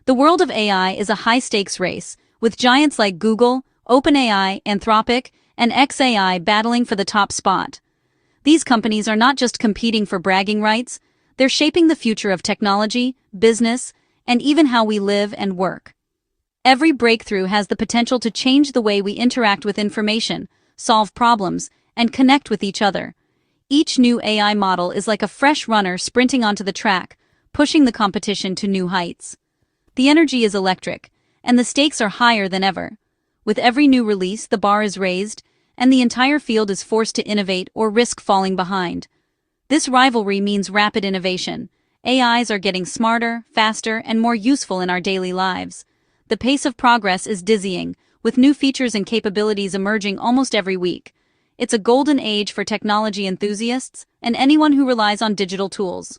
The world of AI is a high-stakes race, with giants like Google, OpenAI, Anthropic, and xAI battling for the top spot. These companies are not just competing for bragging rights, they're shaping the future of technology, business, and even how we live and work. Every breakthrough has the potential to change the way we interact with information, solve problems, and connect with each other. Each new AI model is like a fresh runner sprinting onto the track, pushing the competition to new heights. The energy is electric, and the stakes are higher than ever. With every new release, the bar is raised, and the entire field is forced to innovate or risk falling behind. This rivalry means rapid innovation. AIs are getting smarter, faster, and more useful in our daily lives. The pace of progress is dizzying, with new features and capabilities emerging almost every week. It's a golden age for technology enthusiasts and anyone who relies on digital tools.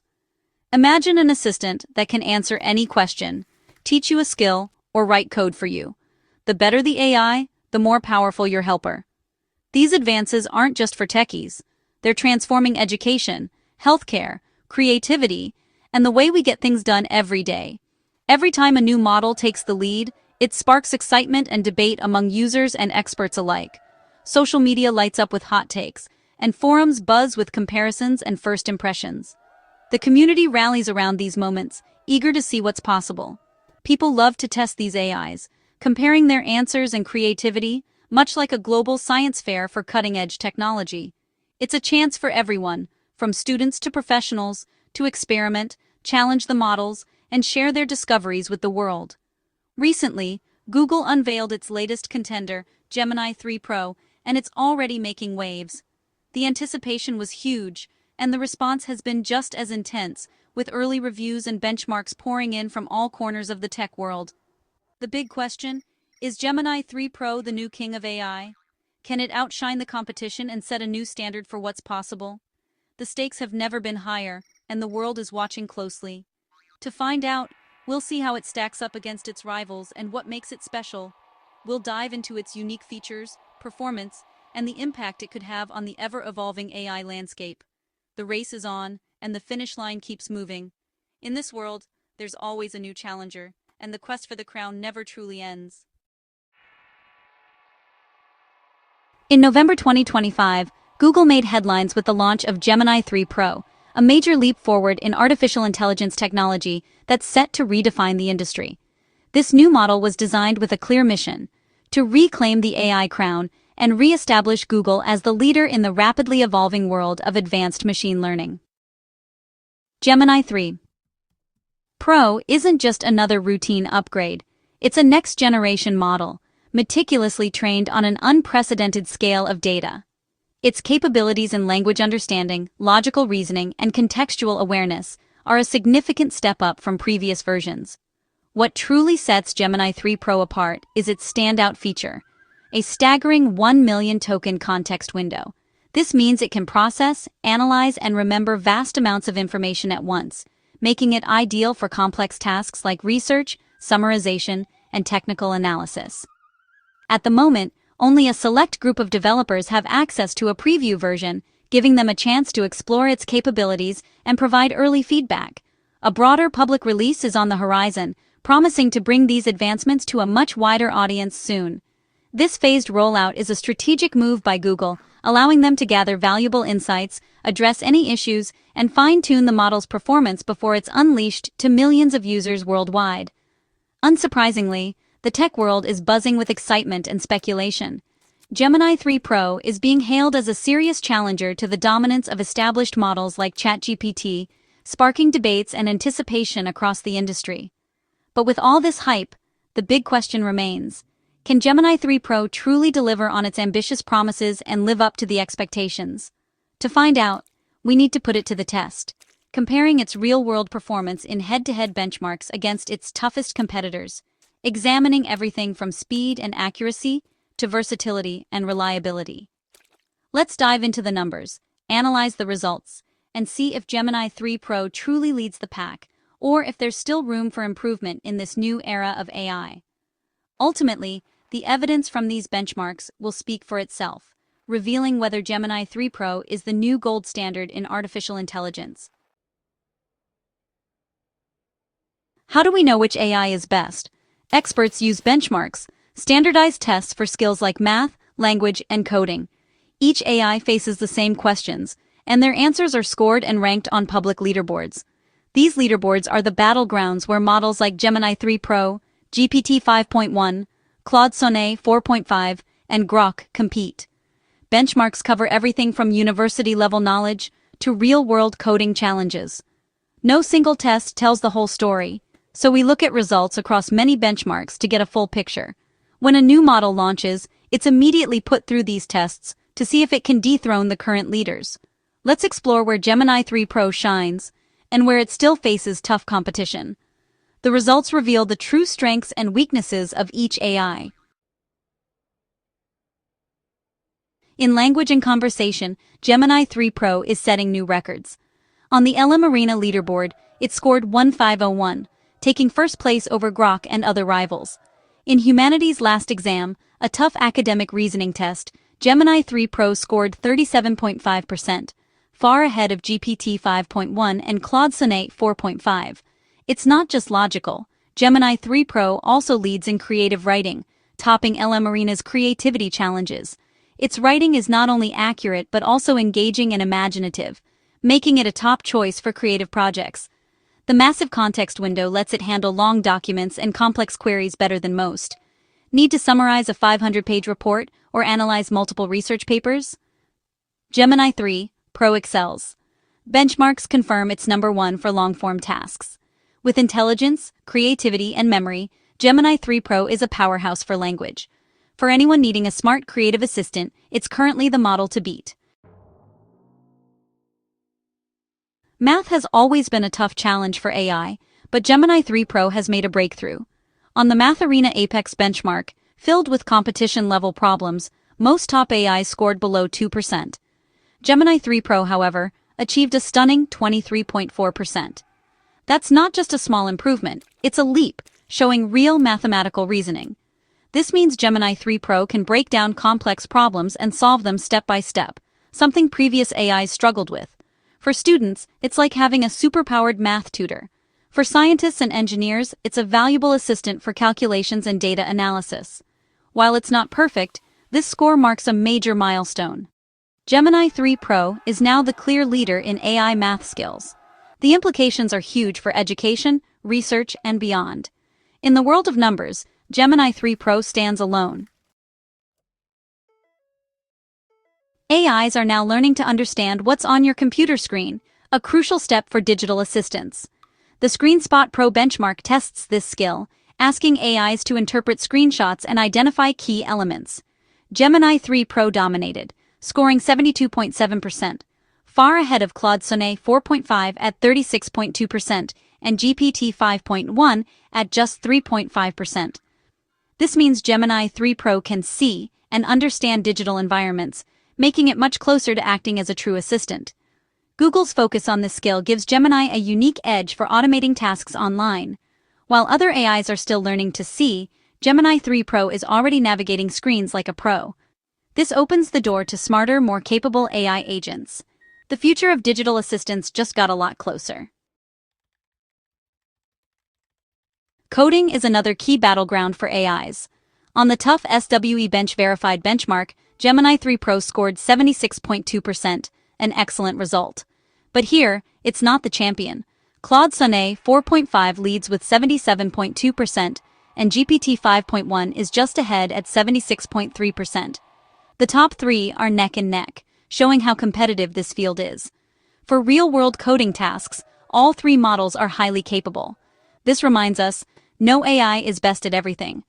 Imagine an assistant that can answer any question, teach you a skill, or write code for you. The better the AI, the more powerful your helper. These advances aren't just for techies. They're transforming education, healthcare, creativity, and the way we get things done every day. Every time a new model takes the lead, it sparks excitement and debate among users and experts alike. Social media lights up with hot takes, and forums buzz with comparisons and first impressions. The community rallies around these moments, eager to see what's possible. People love to test these AIs, comparing their answers and creativity, much like a global science fair for cutting-edge technology. It's a chance for everyone, from students to professionals, to experiment, challenge the models, and share their discoveries with the world. Recently, Google unveiled its latest contender, Gemini 3 Pro, and it's already making waves. The anticipation was huge, and the response has been just as intense, with early reviews and benchmarks pouring in from all corners of the tech world. The big question, is Gemini 3 Pro the new king of AI? Can it outshine the competition and set a new standard for what's possible? The stakes have never been higher, and the world is watching closely. To find out, we'll see how it stacks up against its rivals and what makes it special. We'll dive into its unique features, performance, and the impact it could have on the ever-evolving AI landscape. The race is on, and the finish line keeps moving. In this world, there's always a new challenger, and the quest for the crown never truly ends. In November 2025, Google made headlines with the launch of Gemini 3 Pro, a major leap forward in artificial intelligence technology that's set to redefine the industry. This new model was designed with a clear mission: to reclaim the AI crown and re-establish Google as the leader in the rapidly evolving world of advanced machine learning. Gemini 3 Pro isn't just another routine upgrade. It's a next-generation model, meticulously trained on an unprecedented scale of data. Its capabilities in language understanding, logical reasoning, and contextual awareness are a significant step up from previous versions. What truly sets Gemini 3 Pro apart is its standout feature: a staggering 1 million token context window. This means it can process, analyze, and remember vast amounts of information at once, making it ideal for complex tasks like research, summarization, and technical analysis. At the moment, only a select group of developers have access to a preview version, giving them a chance to explore its capabilities and provide early feedback. A broader public release is on the horizon, promising to bring these advancements to a much wider audience soon. This phased rollout is a strategic move by Google, allowing them to gather valuable insights, address any issues, and fine-tune the model's performance before it's unleashed to millions of users worldwide. Unsurprisingly, the tech world is buzzing with excitement and speculation. Gemini 3 Pro is being hailed as a serious challenger to the dominance of established models like ChatGPT, sparking debates and anticipation across the industry. But with all this hype, the big question remains: can Gemini 3 Pro truly deliver on its ambitious promises and live up to the expectations? To find out, we need to put it to the test, comparing its real-world performance in head-to-head benchmarks against its toughest competitors, examining everything from speed and accuracy to versatility and reliability. Let's dive into the numbers, analyze the results, and see if Gemini 3 Pro truly leads the pack, or if there's still room for improvement in this new era of AI. Ultimately, the evidence from these benchmarks will speak for itself, revealing whether Gemini 3 Pro is the new gold standard in artificial intelligence. How do we know which AI is best? Experts use benchmarks, standardized tests for skills like math, language, and coding. Each AI faces the same questions, and their answers are scored and ranked on public leaderboards. These leaderboards are the battlegrounds where models like Gemini 3 Pro, GPT 5.1, Claude Sonnet 4.5, and Grok compete. Benchmarks cover everything from university-level knowledge to real-world coding challenges. No single test tells the whole story, so we look at results across many benchmarks to get a full picture. When a new model launches, it's immediately put through these tests to see if it can dethrone the current leaders. Let's explore where Gemini 3 Pro shines and where it still faces tough competition. The results reveal the true strengths and weaknesses of each AI. In language and conversation, Gemini 3 Pro is setting new records. On the LMArena leaderboard, it scored 1501, taking first place over Grok and other rivals. In humanities' last exam, a tough academic reasoning test, Gemini 3 Pro scored 37.5%, far ahead of GPT 5.1 and Claude Sonnet 4.5. It's not just logical. Gemini 3 Pro also leads in creative writing, topping LMArena's creativity challenges. Its writing is not only accurate but also engaging and imaginative, making it a top choice for creative projects. The massive context window lets it handle long documents and complex queries better than most. Need to summarize a 500-page report or analyze multiple research papers? Gemini 3 Pro excels. Benchmarks confirm it's #1 for long-form tasks. With intelligence, creativity, and memory, Gemini 3 Pro is a powerhouse for language. For anyone needing a smart creative assistant, it's currently the model to beat. Math has always been a tough challenge for AI, but Gemini 3 Pro has made a breakthrough. On the MathArena Apex benchmark, filled with competition-level problems, most top AIs scored below 2%. Gemini 3 Pro, however, achieved a stunning 23.4%. That's not just a small improvement, it's a leap, showing real mathematical reasoning. This means Gemini 3 Pro can break down complex problems and solve them step by step, something previous AIs struggled with. For students, it's like having a superpowered math tutor. For scientists and engineers, it's a valuable assistant for calculations and data analysis. While it's not perfect, this score marks a major milestone. Gemini 3 Pro is now the clear leader in AI math skills. The implications are huge for education, research, and beyond. In the world of numbers, Gemini 3 Pro stands alone. AIs are now learning to understand what's on your computer screen, a crucial step for digital assistants. The ScreenSpot Pro benchmark tests this skill, asking AIs to interpret screenshots and identify key elements. Gemini 3 Pro dominated, scoring 72.7%, far ahead of Claude Sonnet 4.5 at 36.2% and GPT 5.1 at just 3.5%. This means Gemini 3 Pro can see and understand digital environments, making it much closer to acting as a true assistant. Google's focus on this skill gives Gemini a unique edge for automating tasks online. While other AIs are still learning to see, Gemini 3 Pro is already navigating screens like a pro. This opens the door to smarter, more capable AI agents. The future of digital assistants just got a lot closer. Coding is another key battleground for AIs. On the tough SWE Bench Verified benchmark, Gemini 3 Pro scored 76.2%, an excellent result. But here, it's not the champion. Claude Sonnet 4.5 leads with 77.2%, and GPT 5.1 is just ahead at 76.3%. The top three are neck and neck, showing how competitive this field is. For real-world coding tasks, all three models are highly capable. This reminds us, no AI is best at everything.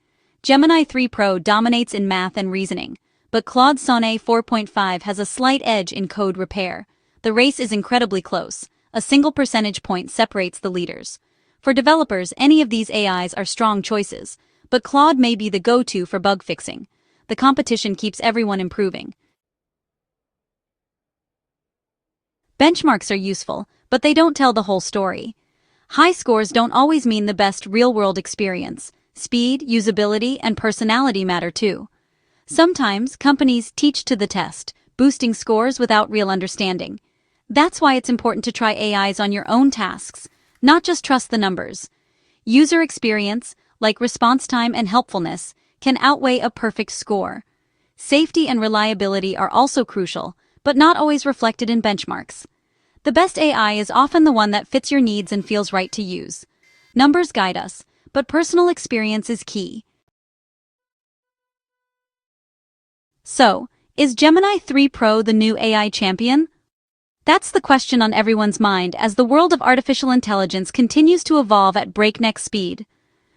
Gemini 3 Pro dominates in math and reasoning, but Claude Sonnet 4.5 has a slight edge in code repair. The race is incredibly close. A single percentage point separates the leaders. For developers, any of these AIs are strong choices, but Claude may be the go-to for bug fixing. The competition keeps everyone improving. Benchmarks are useful, but they don't tell the whole story. High scores don't always mean the best real-world experience. Speed, usability, and personality matter too. Sometimes companies teach to the test, boosting scores without real understanding. That's why it's important to try AIs on your own tasks, not just trust the numbers. User experience, like response time and helpfulness, can outweigh a perfect score. Safety and reliability are also crucial, but not always reflected in benchmarks. The best AI is often the one that fits your needs and feels right to use. Numbers guide us, but personal experience is key. So, is Gemini 3 Pro the new AI champion? That's the question on everyone's mind as the world of artificial intelligence continues to evolve at breakneck speed.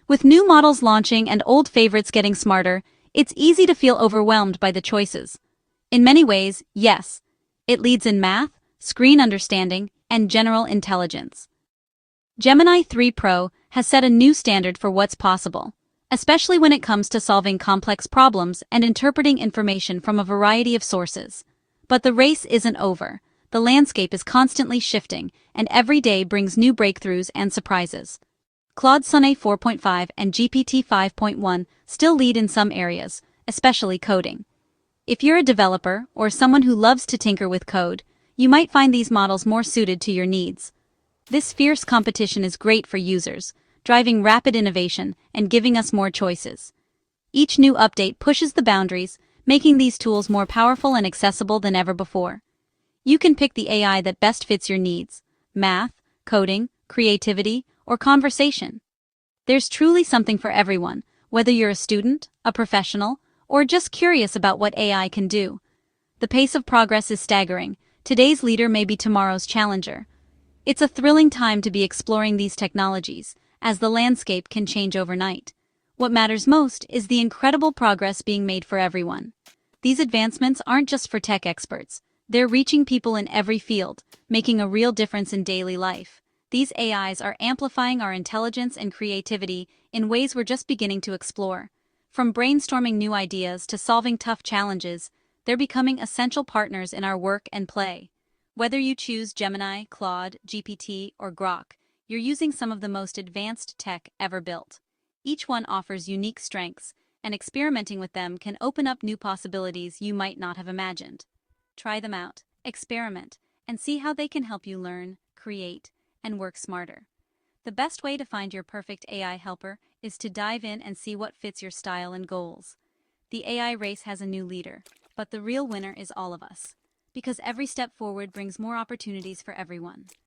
With new models launching and old favorites getting smarter, it's easy to feel overwhelmed by the choices. In many ways, yes, it leads in math, screen understanding, and general intelligence. Gemini 3 Pro has set a new standard for what's possible, especially when it comes to solving complex problems and interpreting information from a variety of sources. But the race isn't over. The landscape is constantly shifting, and every day brings new breakthroughs and surprises. Claude Sonnet 4.5 and GPT 5.1 still lead in some areas, especially coding. If you're a developer or someone who loves to tinker with code, you might find these models more suited to your needs. This fierce competition is great for users, driving rapid innovation and giving us more choices. Each new update pushes the boundaries, making these tools more powerful and accessible than ever before. You can pick the AI that best fits your needs: math, coding, creativity, or conversation. There's truly something for everyone, whether you're a student, a professional, or just curious about what AI can do. The pace of progress is staggering. Today's leader may be tomorrow's challenger. It's a thrilling time to be exploring these technologies, as the landscape can change overnight. What matters most is the incredible progress being made for everyone. These advancements aren't just for tech experts. They're reaching people in every field, making a real difference in daily life. These AIs are amplifying our intelligence and creativity in ways we're just beginning to explore. From brainstorming new ideas to solving tough challenges, they're becoming essential partners in our work and play. Whether you choose Gemini, Claude, GPT, or Grok, you're using some of the most advanced tech ever built. Each one offers unique strengths, and experimenting with them can open up new possibilities you might not have imagined. Try them out, experiment, and see how they can help you learn, create, and work smarter. The best way to find your perfect AI helper is to dive in and see what fits your style and goals. The AI race has a new leader, but the real winner is all of us, because every step forward brings more opportunities for everyone.